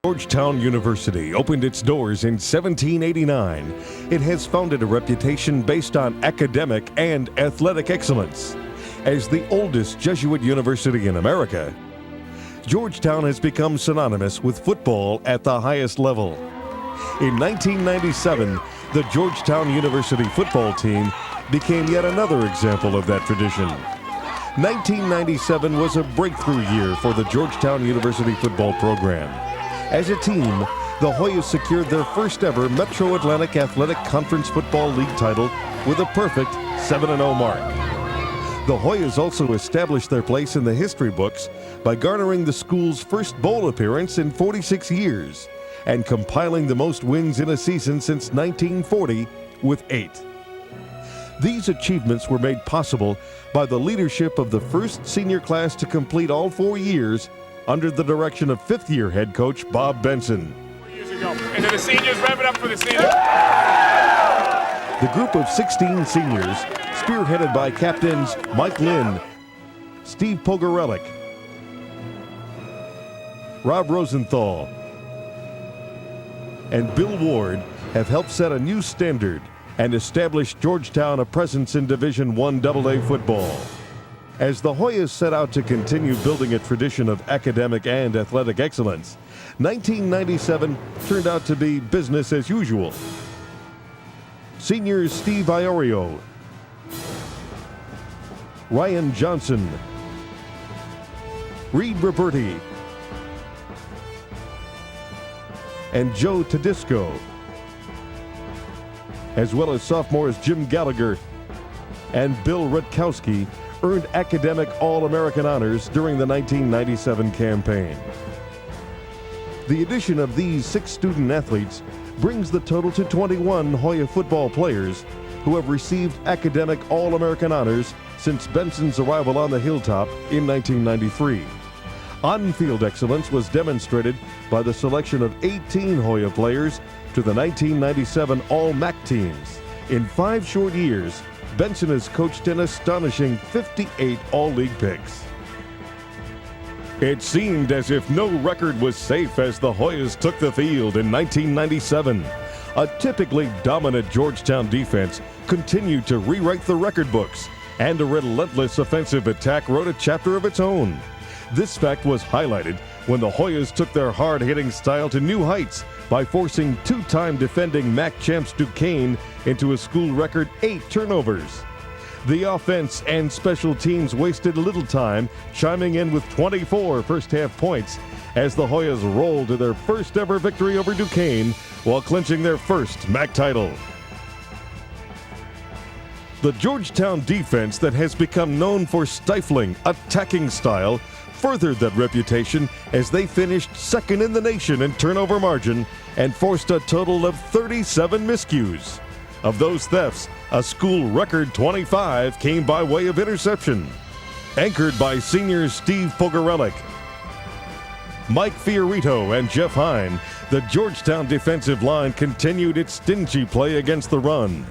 Georgetown University opened its doors in 1789. It has founded a reputation based on academic and athletic excellence. As the oldest Jesuit university in America, Georgetown has become synonymous with football at the highest level. In 1997, the Georgetown University football team became yet another example of that tradition. 1997 was a breakthrough year for the Georgetown University football program. As a team, the Hoyas secured their first ever Metro Atlantic Athletic Conference Football League title with a perfect 7-0 mark. The Hoyas also established their place in the history books by garnering the school's first bowl appearance in 46 years and compiling the most wins in a season since 1940 with 8. These achievements were made possible by the leadership of the first senior class to complete all 4 years under the direction of fifth-year head coach Bob Benson. 4 years ago. And then the seniors, rev it up for the seniors. The group of 16 seniors, spearheaded by captains Mike Lynn, Steve Pogorelic, Rob Rosenthal, and Bill Ward, have helped set a new standard and established Georgetown a presence in Division I AA football. As the Hoyas set out to continue building a tradition of academic and athletic excellence, 1997 turned out to be business as usual. Seniors Steve Iorio, Ryan Johnson, Reed Roberti, and Joe Tedisco, as well as sophomores Jim Gallagher and Bill Rutkowski, earned academic All-American honors during the 1997 campaign. The addition of these 6 student athletes brings the total to 21 Hoya football players who have received academic All-American honors since Benson's arrival on the hilltop in 1993. On-field excellence was demonstrated by the selection of 18 Hoya players to the 1997 All-MAC teams. In 5 short years, Benson has coached an astonishing 58 All-League picks. It seemed as if no record was safe as the Hoyas took the field in 1997. A typically dominant Georgetown defense continued to rewrite the record books, and a relentless offensive attack wrote a chapter of its own. This fact was highlighted when the Hoyas took their hard-hitting style to new heights by forcing 2-time defending MAC champs Duquesne into a school record 8 turnovers. The offense and special teams wasted little time, chiming in with 24 first-half points as the Hoyas rolled to their first ever victory over Duquesne while clinching their first MAC title. The Georgetown defense that has become known for stifling, attacking style furthered that reputation as they finished second in the nation in turnover margin and forced a total of 37 miscues. Of those thefts, a school record 25 came by way of interception. Anchored by seniors Steve Pogorelic, Mike Fiorito, and Jeff Hine, the Georgetown defensive line continued its stingy play against the run.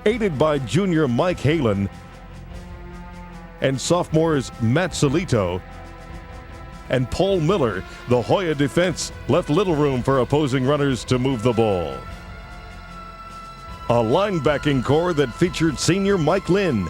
Aided by junior Mike Halen and sophomores Matt Solito and Paul Miller, the Hoya defense left little room for opposing runners to move the ball. A linebacking core that featured senior Mike Lynn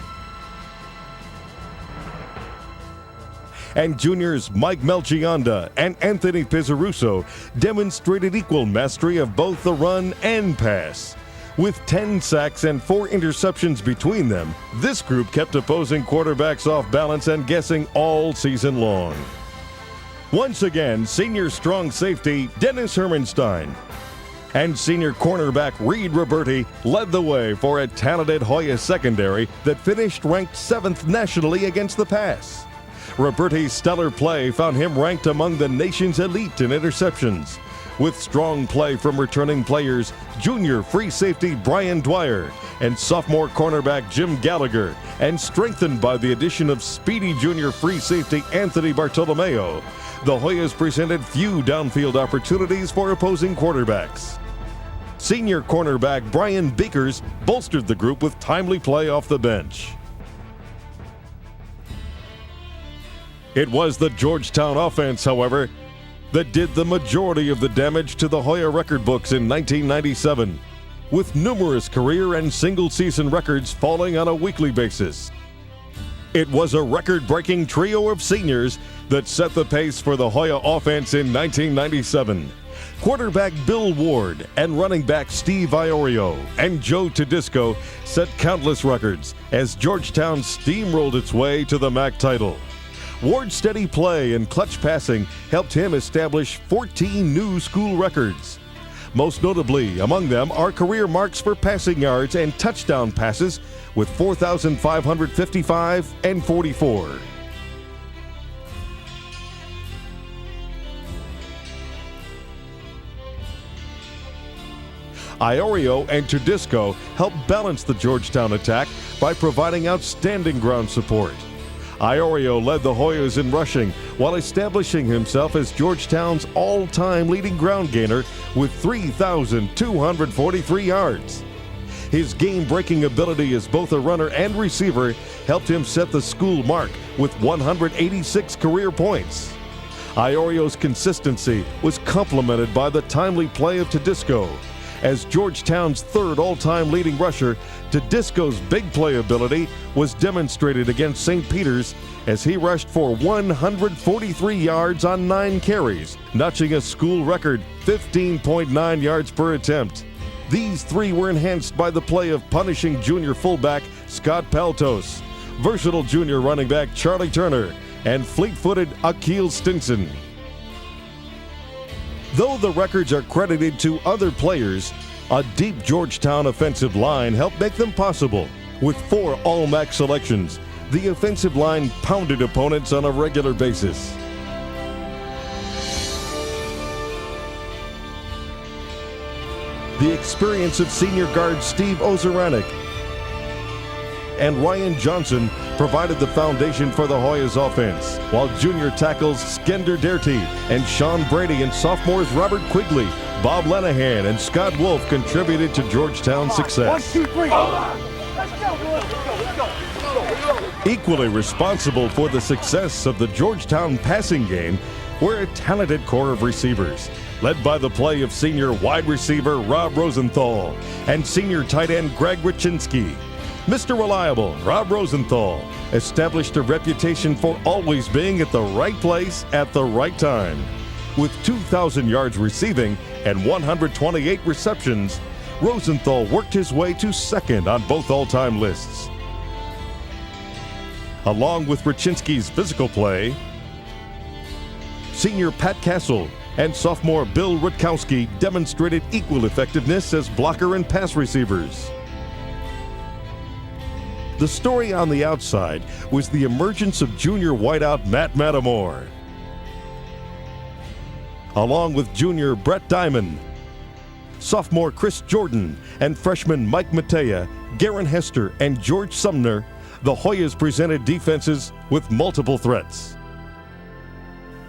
and juniors Mike Melchionda and Anthony Pizzaruso demonstrated equal mastery of both the run and pass. With 10 sacks and 4 interceptions between them, this group kept opposing quarterbacks off balance and guessing all season long. Once again, senior strong safety Dennis Hermanstein and senior cornerback Reed Roberti led the way for a talented Hoya secondary that finished ranked 7th nationally against the pass. Roberti's stellar play found him ranked among the nation's elite in interceptions, with strong play from returning players junior free safety Brian Dwyer and sophomore cornerback Jim Gallagher, and strengthened by the addition of speedy junior free safety Anthony Bartolomeo. The Hoyas presented few downfield opportunities for opposing quarterbacks. Senior cornerback Brian Beakers bolstered the group with timely play off the bench. It was the Georgetown offense, however, that did the majority of the damage to the Hoya record books in 1997, with numerous career and single-season records falling on a weekly basis. It was a record-breaking trio of seniors that set the pace for the Hoya offense in 1997. Quarterback Bill Ward and running back Steve Iorio and Joe Tedisco set countless records as Georgetown steamrolled its way to the MAC title. Ward's steady play and clutch passing helped him establish 14 new school records. Most notably, among them are career marks for passing yards and touchdown passes with 4,555 and 44. Iorio and Tedisco helped balance the Georgetown attack by providing outstanding ground support. Iorio led the Hoyas in rushing while establishing himself as Georgetown's all-time leading ground gainer with 3,243 yards. His game-breaking ability as both a runner and receiver helped him set the school mark with 186 career points. Iorio's consistency was complemented by the timely play of Tedisco. As Georgetown's third all-time leading rusher, Tedisco's big play ability was demonstrated against St. Peter's as he rushed for 143 yards on 9 carries, notching a school record 15.9 yards per attempt. These three were enhanced by the play of punishing junior fullback Scott Paltos, versatile junior running back Charlie Turner, and fleet-footed Akil Stinson. Though the records are credited to other players, a deep Georgetown offensive line helped make them possible. With 4 All-MAC selections, the offensive line pounded opponents on a regular basis. The experience of senior guard Steve Ozeranik and Ryan Johnson provided the foundation for the Hoyas offense, while junior tackles Skender Derty and Sean Brady and sophomores Robert Quigley, Bob Lenahan, and Scott Wolf contributed to Georgetown's success. 1, 2, 3. Equally responsible for the success of the Georgetown passing game were a talented core of receivers, led by the play of senior wide receiver Rob Rosenthal and senior tight end Greg Ryczinski. Mr. Reliable, Rob Rosenthal, established a reputation for always being at the right place at the right time. With 2,000 yards receiving and 128 receptions, Rosenthal worked his way to second on both all-time lists. Along with Ryczinski's physical play, senior Pat Castle and sophomore Bill Rutkowski demonstrated equal effectiveness as blocker and pass receivers. The story on the outside was the emergence of junior wideout Matt Matamore, along with junior Brett Diamond, sophomore Chris Jordan, and freshman Mike Matea, Garen Hester, and George Sumner. The Hoyas presented defenses with multiple threats.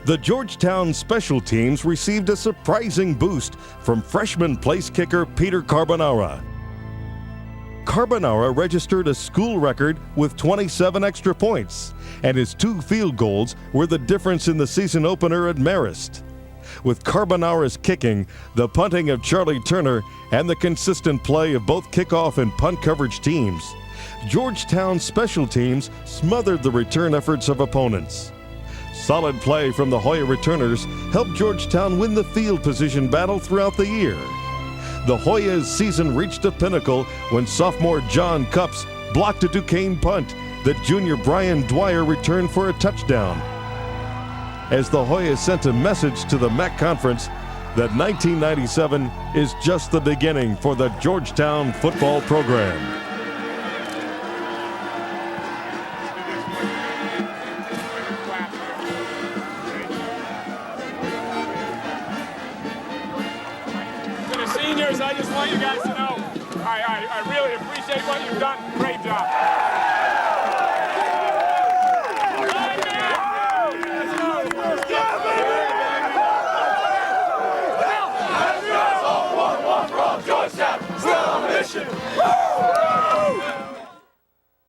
The Georgetown special teams received a surprising boost from freshman place kicker Peter Carbonara. Carbonara registered a school record with 27 extra points, and his 2 field goals were the difference in the season opener at Marist. With Carbonara's kicking, the punting of Charlie Turner, and the consistent play of both kickoff and punt coverage teams, Georgetown special teams smothered the return efforts of opponents. Solid play from the Hoya returners helped Georgetown win the field position battle throughout the year. The Hoyas' season reached a pinnacle when sophomore John Cupps blocked a Duquesne punt that junior Brian Dwyer returned for a touchdown. As the Hoyas sent a message to the MAC Conference that 1997 is just the beginning for the Georgetown football program. To the seniors, I just want you guys to know I really appreciate what you've done.